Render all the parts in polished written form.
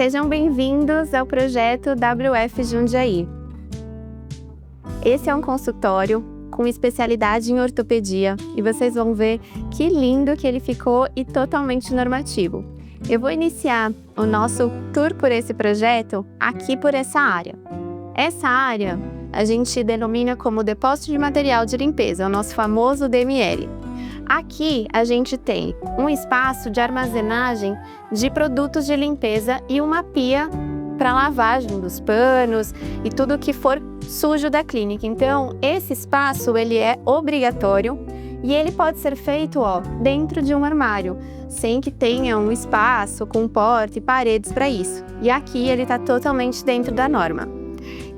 Sejam bem-vindos ao projeto WF Jundiaí. Esse é um consultório com especialidade em ortopedia e vocês vão ver que lindo que ele ficou e totalmente normativo. Eu vou iniciar o nosso tour por esse projeto aqui por essa área. Essa área a gente denomina como depósito de material de limpeza, o nosso famoso DML. Aqui a gente tem um espaço de armazenagem de produtos de limpeza e uma pia para lavagem dos panos e tudo que for sujo da clínica. Então, esse espaço ele é obrigatório e ele pode ser feito dentro de um armário, sem que tenha um espaço com porta e paredes para isso. E aqui ele está totalmente dentro da norma.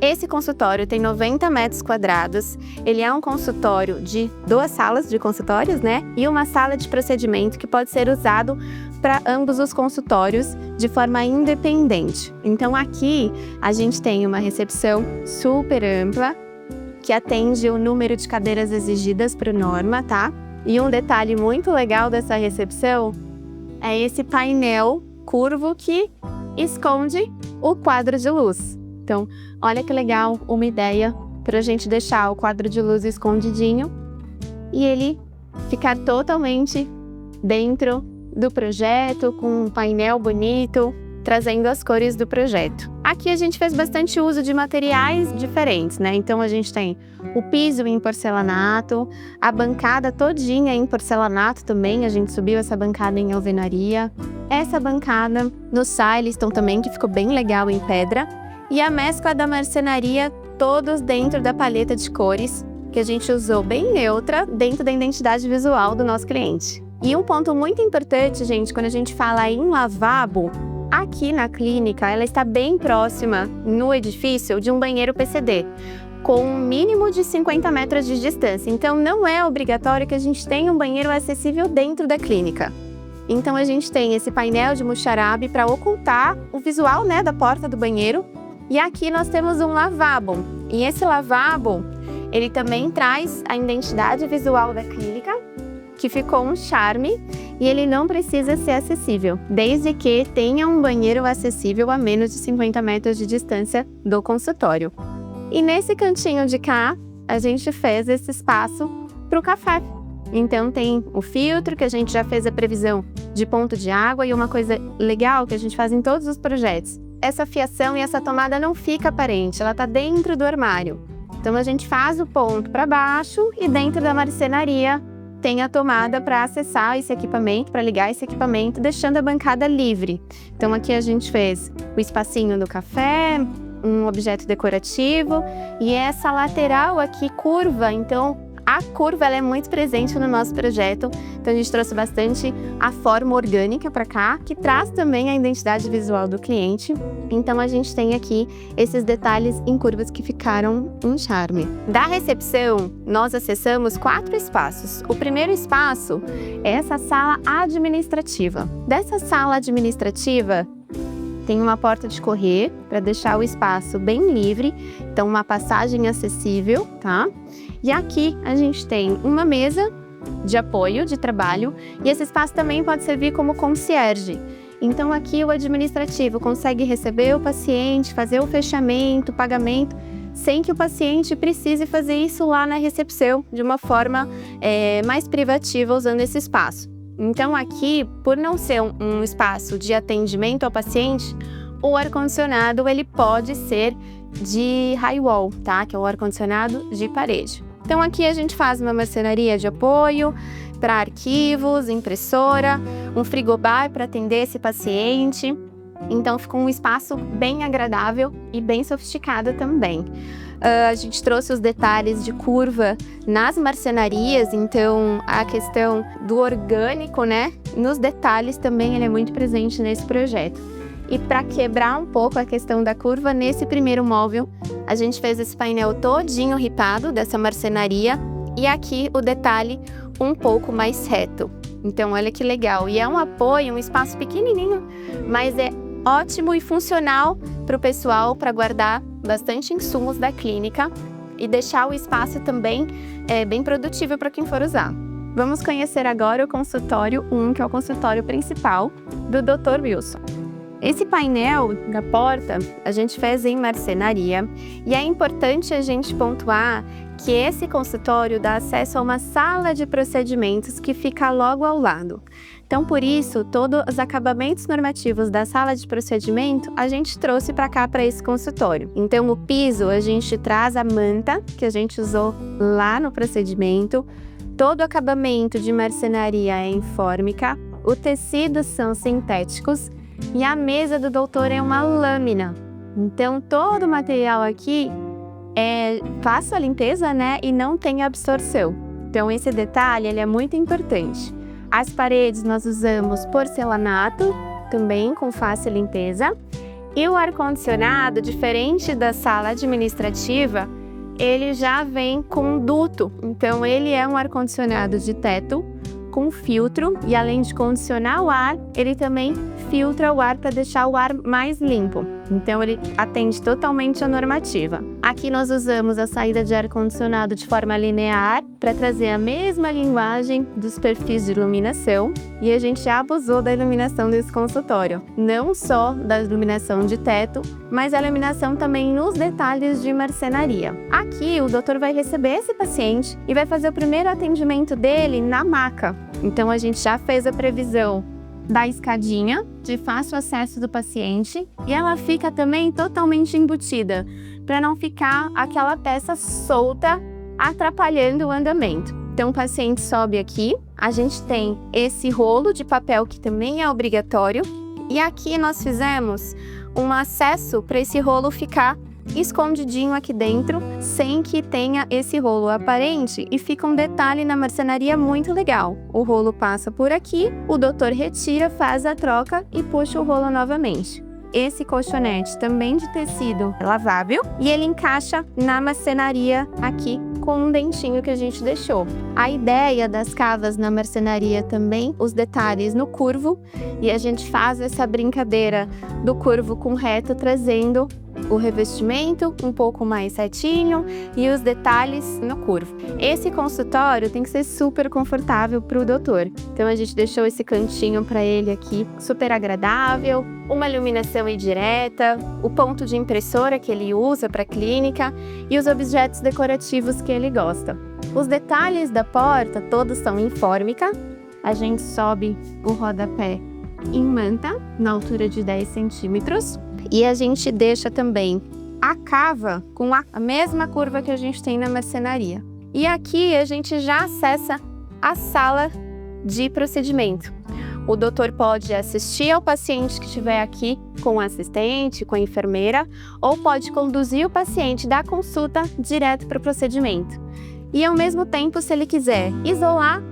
Esse consultório tem 90 metros quadrados, ele é um consultório de 2 salas de consultórios, e uma sala de procedimento que pode ser usado para ambos os consultórios de forma independente. Então aqui a gente tem uma recepção super ampla, que atende o número de cadeiras exigidas para a norma, tá? E um detalhe muito legal dessa recepção é esse painel curvo que esconde o quadro de luz. Então, olha que legal, uma ideia para a gente deixar o quadro de luz escondidinho e ele ficar totalmente dentro do projeto, com um painel bonito, trazendo as cores do projeto. Aqui a gente fez bastante uso de materiais diferentes, Então a gente tem o piso em porcelanato, a bancada todinha em porcelanato também, a gente subiu essa bancada em alvenaria. Essa bancada no Silestone também, que ficou bem legal em pedra. E a mescla da marcenaria, todos dentro da paleta de cores, que a gente usou bem neutra, dentro da identidade visual do nosso cliente. E um ponto muito importante, gente, quando a gente fala em lavabo, aqui na clínica, ela está bem próxima, no edifício, de um banheiro PCD, com um mínimo de 50 metros de distância. Então, não é obrigatório que a gente tenha um banheiro acessível dentro da clínica. Então, a gente tem esse painel de muxarabe para ocultar o visual, da porta do banheiro. E aqui nós temos um lavabo, e esse lavabo, ele também traz a identidade visual da clínica, que ficou um charme, e ele não precisa ser acessível, desde que tenha um banheiro acessível a menos de 50 metros de distância do consultório. E nesse cantinho de cá, a gente fez esse espaço para o café. Então tem o filtro, que a gente já fez a previsão de ponto de água, e uma coisa legal que a gente faz em todos os projetos, essa fiação e essa tomada não fica aparente, ela está dentro do armário. Então a gente faz o ponto para baixo e dentro da marcenaria tem a tomada para acessar esse equipamento, para ligar esse equipamento, deixando a bancada livre. Então aqui a gente fez o espacinho do café, um objeto decorativo e essa lateral aqui curva, então a curva ela é muito presente no nosso projeto, então a gente trouxe bastante a forma orgânica para cá, que traz também a identidade visual do cliente. Então a gente tem aqui esses detalhes em curvas que ficaram um charme. Da recepção, nós acessamos 4 espaços. O primeiro espaço é essa sala administrativa. Dessa sala administrativa, tem uma porta de correr para deixar o espaço bem livre, então uma passagem acessível, tá? E aqui a gente tem uma mesa de apoio de trabalho e esse espaço também pode servir como concierge. Então aqui o administrativo consegue receber o paciente, fazer o fechamento, o pagamento, sem que o paciente precise fazer isso lá na recepção de uma forma mais privativa usando esse espaço. Então aqui, por não ser um espaço de atendimento ao paciente, o ar-condicionado ele pode ser de high wall, tá? Que é o ar-condicionado de parede. Então aqui a gente faz uma marcenaria de apoio para arquivos, impressora, um frigobar para atender esse paciente. Então ficou um espaço bem agradável e bem sofisticado também. A gente trouxe os detalhes de curva nas marcenarias, então a questão do orgânico, nos detalhes também ele é muito presente nesse projeto. E para quebrar um pouco a questão da curva, nesse primeiro móvel, a gente fez esse painel todinho ripado dessa marcenaria e aqui o detalhe um pouco mais reto. Então olha que legal, e é um apoio, um espaço pequenininho, mas é ótimo e funcional para o pessoal para guardar bastante insumos da clínica e deixar o espaço também bem produtivo para quem for usar. Vamos conhecer agora o consultório 1, que é o consultório principal do Dr. Wilson. Esse painel da porta a gente fez em marcenaria e é importante a gente pontuar que esse consultório dá acesso a uma sala de procedimentos que fica logo ao lado. Então, por isso, todos os acabamentos normativos da sala de procedimento a gente trouxe para cá, para esse consultório. Então, o piso, a gente traz a manta que a gente usou lá no procedimento, todo o acabamento de marcenaria é em fórmica, os tecidos são sintéticos e a mesa do doutor é uma lâmina. Então, todo o material aqui é fácil a limpeza, né? E não tem absorção. Então, esse detalhe ele é muito importante. As paredes nós usamos porcelanato, também com fácil limpeza. E o ar-condicionado, diferente da sala administrativa, ele já vem com duto. Então, ele é um ar-condicionado de teto, com filtro, e além de condicionar o ar, ele também filtra o ar para deixar o ar mais limpo. Então ele atende totalmente à normativa. Aqui nós usamos a saída de ar-condicionado de forma linear para trazer a mesma linguagem dos perfis de iluminação, e a gente já abusou da iluminação desse consultório. Não só da iluminação de teto, mas a iluminação também nos detalhes de marcenaria. Aqui o doutor vai receber esse paciente e vai fazer o primeiro atendimento dele na maca. Então a gente já fez a previsão da escadinha de fácil acesso do paciente e ela fica também totalmente embutida, para não ficar aquela peça solta atrapalhando o andamento. Então o paciente sobe aqui, a gente tem esse rolo de papel que também é obrigatório, e aqui nós fizemos um acesso para esse rolo ficar escondidinho aqui dentro, sem que tenha esse rolo aparente, e fica um detalhe na marcenaria muito legal. O rolo passa por aqui, o doutor retira, faz a troca e puxa o rolo novamente. Esse colchonete também de tecido lavável e ele encaixa na marcenaria aqui com um dentinho que a gente deixou. A ideia das cavas na marcenaria também, os detalhes no curvo, e a gente faz essa brincadeira do curvo com reto, trazendo o revestimento um pouco mais retinho e os detalhes no curvo. Esse consultório tem que ser super confortável para o doutor. Então a gente deixou esse cantinho para ele aqui, super agradável, uma iluminação indireta, o ponto de impressora que ele usa para a clínica e os objetos decorativos que ele gosta. Os detalhes da porta todos são em fórmica. A gente sobe o rodapé em manta, na altura de 10 centímetros. E a gente deixa também a cava com a mesma curva que a gente tem na marcenaria. E aqui a gente já acessa a sala de procedimento. O doutor pode assistir ao paciente que estiver aqui com o assistente, com a enfermeira, ou pode conduzir o paciente da consulta direto para o procedimento. E ao mesmo tempo, se ele quiser isolar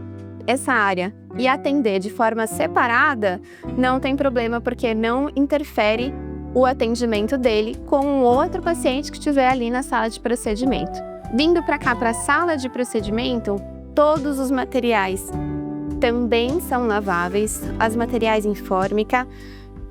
essa área e atender de forma separada, não tem problema, porque não interfere o atendimento dele com um outro paciente que estiver ali na sala de procedimento. Vindo para cá, para a sala de procedimento, todos os materiais também são laváveis, os materiais em fórmica.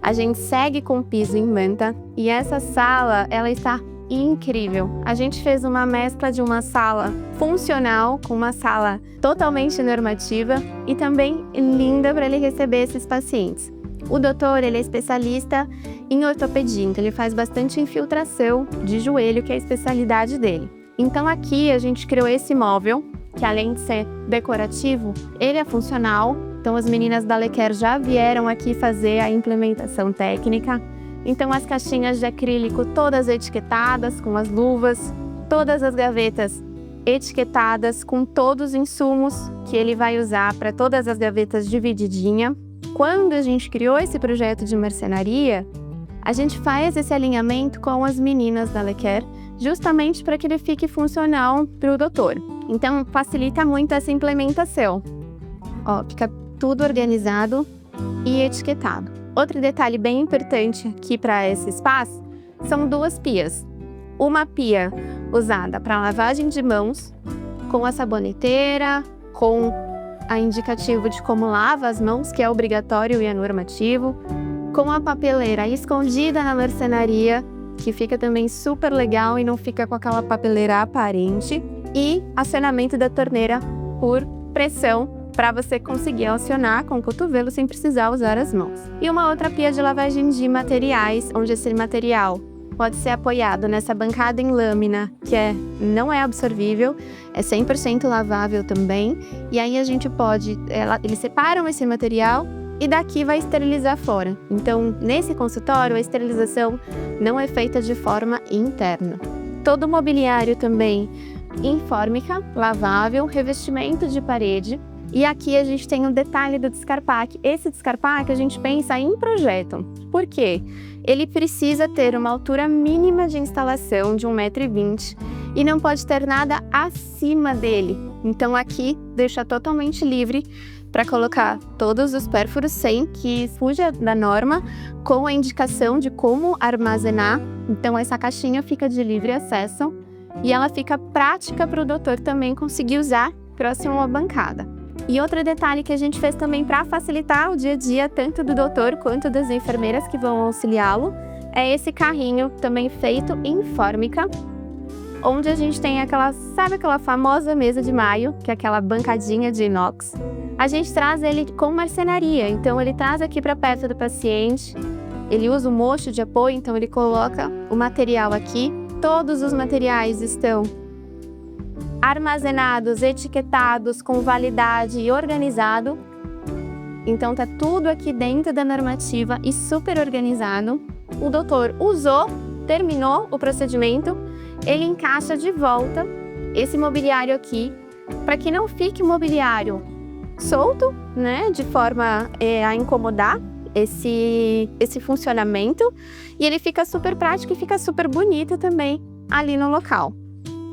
A gente segue com piso em manta e essa sala, ela está incrível. A gente fez uma mescla de uma sala funcional com uma sala totalmente normativa e também linda para ele receber esses pacientes. O doutor, ele é especialista em ortopedia, então ele faz bastante infiltração de joelho, que é a especialidade dele. Então aqui a gente criou esse móvel, que além de ser decorativo, ele é funcional. Então as meninas da Lequer já vieram aqui fazer a implementação técnica. Então as caixinhas de acrílico todas etiquetadas com as luvas, todas as gavetas etiquetadas com todos os insumos que ele vai usar para todas as gavetas divididinha. Quando a gente criou esse projeto de marcenaria, a gente faz esse alinhamento com as meninas da Lequer, justamente para que ele fique funcional para o doutor. Então, facilita muito essa implementação. Ó, fica tudo organizado e etiquetado. Outro detalhe bem importante aqui para esse espaço são duas pias. Uma pia usada para lavagem de mãos, com a saboneteira, com a indicativo de como lava as mãos, que é obrigatório e é normativo, com a papeleira escondida na marcenaria, que fica também super legal e não fica com aquela papeleira aparente, e acionamento da torneira por pressão para você conseguir acionar com o cotovelo sem precisar usar as mãos. E uma outra pia de lavagem de materiais, onde esse material pode ser apoiado nessa bancada em lâmina, que não é absorvível, é 100% lavável também. E aí a gente pode, eles separam esse material e daqui vai esterilizar fora. Então, nesse consultório, a esterilização não é feita de forma interna. Todo o mobiliário também em fórmica, lavável, revestimento de parede. E aqui a gente tem um detalhe do descarpaque. Esse descarpaque a gente pensa em projeto. Por quê? Ele precisa ter uma altura mínima de instalação de 1,20 m e não pode ter nada acima dele. Então aqui deixa totalmente livre para colocar todos os pérfuros sem que fuja da norma, com a indicação de como armazenar. Então essa caixinha fica de livre acesso e ela fica prática para o doutor também conseguir usar próximo à bancada. E outro detalhe que a gente fez também para facilitar o dia a dia, tanto do doutor quanto das enfermeiras que vão auxiliá-lo, é esse carrinho também feito em fórmica, onde a gente tem sabe aquela famosa mesa de maio, que é aquela bancadinha de inox? A gente traz ele com marcenaria, então ele traz aqui para perto do paciente, ele usa o mocho de apoio, então ele coloca o material aqui, todos os materiais estão armazenados, etiquetados, com validade e organizado. Então tá tudo aqui dentro da normativa e super organizado. O doutor usou, terminou o procedimento, ele encaixa de volta esse mobiliário aqui, para que não fique mobiliário solto, né, de forma a incomodar esse funcionamento. E ele fica super prático e fica super bonito também ali no local.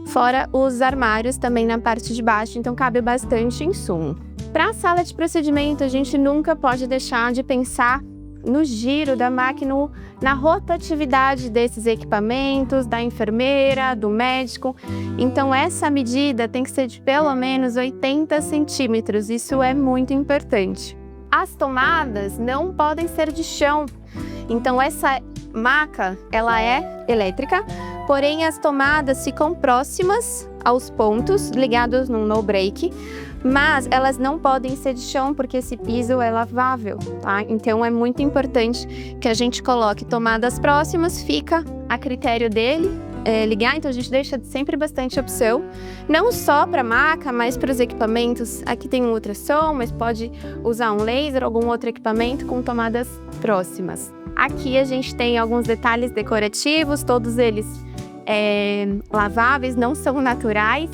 Fora os armários também na parte de baixo, então cabe bastante insumo. Para a sala de procedimento, a gente nunca pode deixar de pensar no giro da máquina, na rotatividade desses equipamentos, da enfermeira, do médico. Então essa medida tem que ser de pelo menos 80 centímetros, isso é muito importante. As tomadas não podem ser de chão, então essa maca, ela é elétrica, porém as tomadas ficam próximas aos pontos, ligados no no-break, mas elas não podem ser de chão porque esse piso é lavável, tá? Então é muito importante que a gente coloque tomadas próximas, fica a critério dele ligar, então a gente deixa sempre bastante opção, não só para a maca, mas para os equipamentos. Aqui tem um ultrassom, mas pode usar um laser ou algum outro equipamento com tomadas próximas. Aqui a gente tem alguns detalhes decorativos, todos eles laváveis, não são naturais.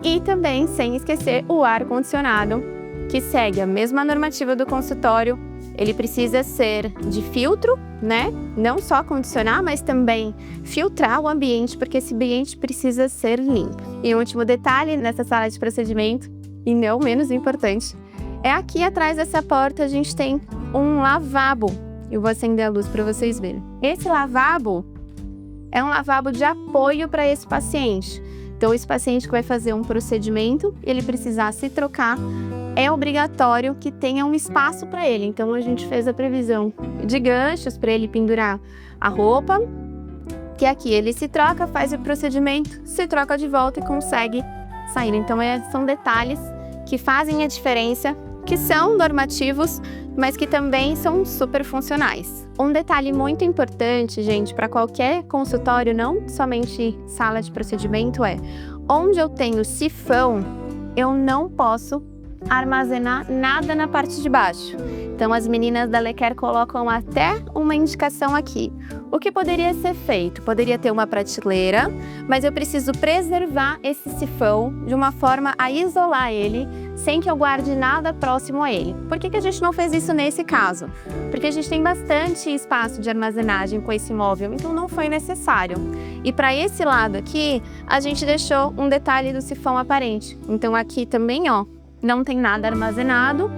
E também, sem esquecer, o ar-condicionado, que segue a mesma normativa do consultório. Ele precisa ser de filtro, né? Não só condicionar, mas também filtrar o ambiente, porque esse ambiente precisa ser limpo. E um último detalhe nessa sala de procedimento, e não menos importante, é aqui atrás dessa porta a gente tem um lavabo. Eu vou acender a luz para vocês verem. Esse lavabo é um lavabo de apoio para esse paciente. Então, esse paciente que vai fazer um procedimento, ele precisar se trocar, é obrigatório que tenha um espaço para ele. Então, a gente fez a previsão de ganchos para ele pendurar a roupa, que aqui ele se troca, faz o procedimento, se troca de volta e consegue sair. Então, são detalhes que fazem a diferença, que são normativos, mas que também são super funcionais. Um detalhe muito importante, gente, para qualquer consultório, não somente sala de procedimento, onde eu tenho sifão, eu não posso armazenar nada na parte de baixo. Então, as meninas da Lequer colocam até uma indicação aqui. O que poderia ser feito? Poderia ter uma prateleira, mas eu preciso preservar esse sifão de uma forma a isolar ele, sem que eu guarde nada próximo a ele. Por que a gente não fez isso nesse caso? Porque a gente tem bastante espaço de armazenagem com esse móvel, então não foi necessário. E para esse lado aqui, a gente deixou um detalhe do sifão aparente. Então aqui também, não tem nada armazenado,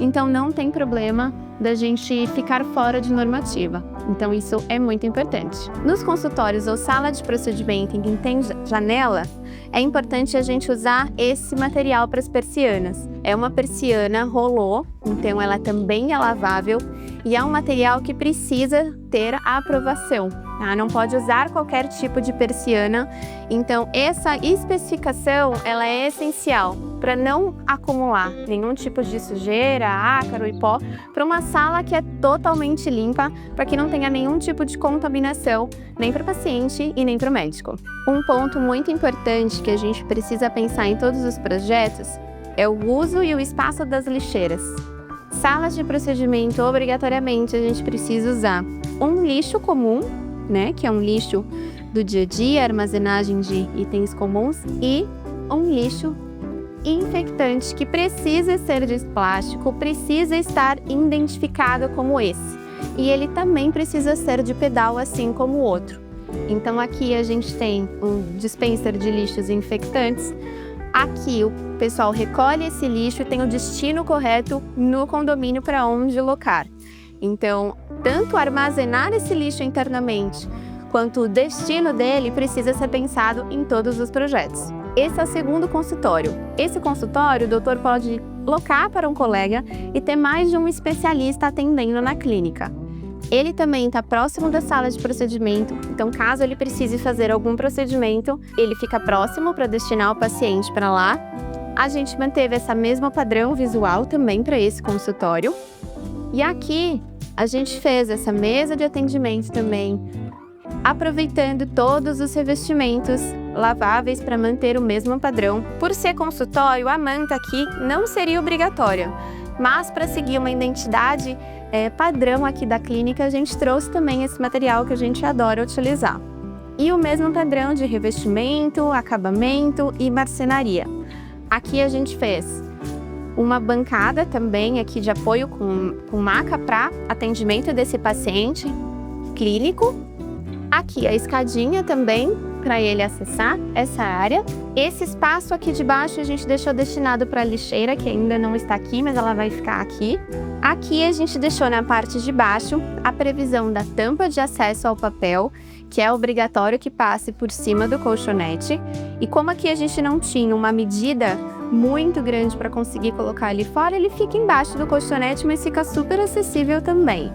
então não tem problema da gente ficar fora de normativa. Então isso é muito importante. Nos consultórios ou sala de procedimento em que tem janela, é importante a gente usar esse material para as persianas. É uma persiana rolô, então ela também é lavável e é um material que precisa ter a aprovação, tá? Não pode usar qualquer tipo de persiana. Então essa especificação, ela é essencial para não acumular nenhum tipo de sujeira, ácaro e pó, para uma sala que é totalmente limpa, para que não tenha nenhum tipo de contaminação, nem para o paciente e nem para o médico. Um ponto muito importante que a gente precisa pensar em todos os projetos é o uso e o espaço das lixeiras. Salas de procedimento, obrigatoriamente, a gente precisa usar um lixo comum, né, que é um lixo do dia a dia, armazenagem de itens comuns, e um lixo infectante que precisa ser de plástico, precisa estar identificado como esse. E ele também precisa ser de pedal, assim como o outro. Então aqui a gente tem um dispenser de lixos infectantes. Aqui o pessoal recolhe esse lixo e tem o destino correto no condomínio para onde locar. Então, tanto armazenar esse lixo internamente, quanto o destino dele precisa ser pensado em todos os projetos. Esse é o segundo consultório. Esse consultório o doutor pode locar para um colega e ter mais de um especialista atendendo na clínica. Ele também está próximo da sala de procedimento, então caso ele precise fazer algum procedimento, ele fica próximo para destinar o paciente para lá. A gente manteve essa mesma padrão visual também para esse consultório. E aqui a gente fez essa mesa de atendimento também, aproveitando todos os revestimentos laváveis para manter o mesmo padrão. Por ser consultório, a manta aqui não seria obrigatória, mas para seguir uma identidade padrão aqui da clínica, a gente trouxe também esse material que a gente adora utilizar. E o mesmo padrão de revestimento, acabamento e marcenaria. Aqui a gente fez uma bancada também aqui de apoio com maca para atendimento desse paciente clínico. Aqui a escadinha também para ele acessar essa área. Esse espaço aqui de baixo a gente deixou destinado para a lixeira, que ainda não está aqui, mas ela vai ficar aqui. Aqui a gente deixou na parte de baixo a previsão da tampa de acesso ao papel, que é obrigatório que passe por cima do colchonete. E como aqui a gente não tinha uma medida muito grande para conseguir colocar ali fora, ele fica embaixo do colchonete, mas fica super acessível também.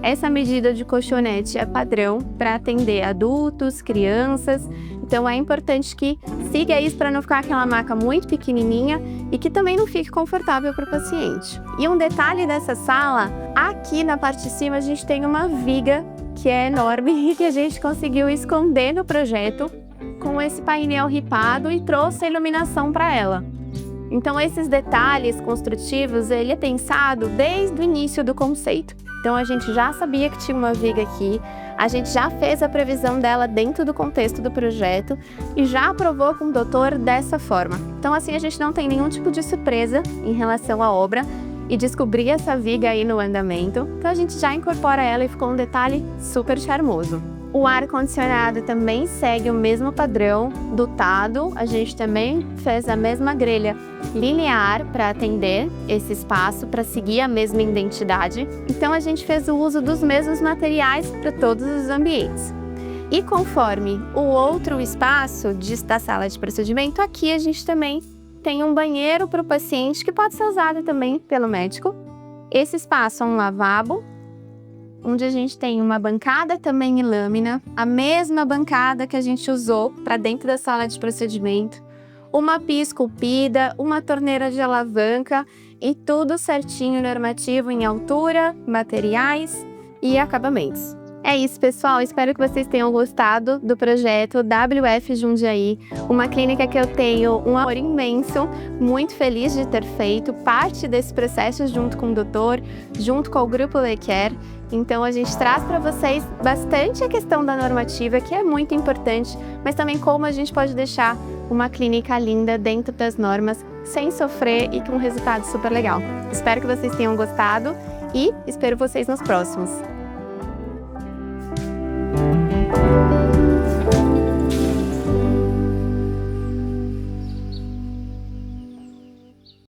Essa medida de colchonete é padrão para atender adultos, crianças, então é importante que siga isso para não ficar aquela maca muito pequenininha e que também não fique confortável para o paciente. E um detalhe dessa sala, aqui na parte de cima a gente tem uma viga que é enorme e que a gente conseguiu esconder no projeto com esse painel ripado e trouxe a iluminação para ela. Então esses detalhes construtivos, ele é pensado desde o início do conceito. Então a gente já sabia que tinha uma viga aqui, a gente já fez a previsão dela dentro do contexto do projeto e já aprovou com o doutor dessa forma. Então assim a gente não tem nenhum tipo de surpresa em relação à obra e descobrir essa viga aí no andamento. Então a gente já incorpora ela e ficou um detalhe super charmoso. O ar-condicionado também segue o mesmo padrão dotado, a gente também fez a mesma grelha linear para atender esse espaço, para seguir a mesma identidade. Então a gente fez o uso dos mesmos materiais para todos os ambientes. E conforme o outro espaço da sala de procedimento, aqui a gente também tem um banheiro para o paciente que pode ser usado também pelo médico. Esse espaço é um lavabo, onde a gente tem uma bancada também em lâmina, a mesma bancada que a gente usou para dentro da sala de procedimento, uma pia esculpida, uma torneira de alavanca e tudo certinho normativo em altura, materiais e acabamentos. É isso, pessoal. Espero que vocês tenham gostado do projeto WF Jundiaí, uma clínica que eu tenho um amor imenso, muito feliz de ter feito parte desse processo junto com o doutor, junto com o Grupo Lequer. Então a gente traz para vocês bastante a questão da normativa, que é muito importante, mas também como a gente pode deixar uma clínica linda dentro das normas, sem sofrer e com um resultado super legal. Espero que vocês tenham gostado e espero vocês nos próximos.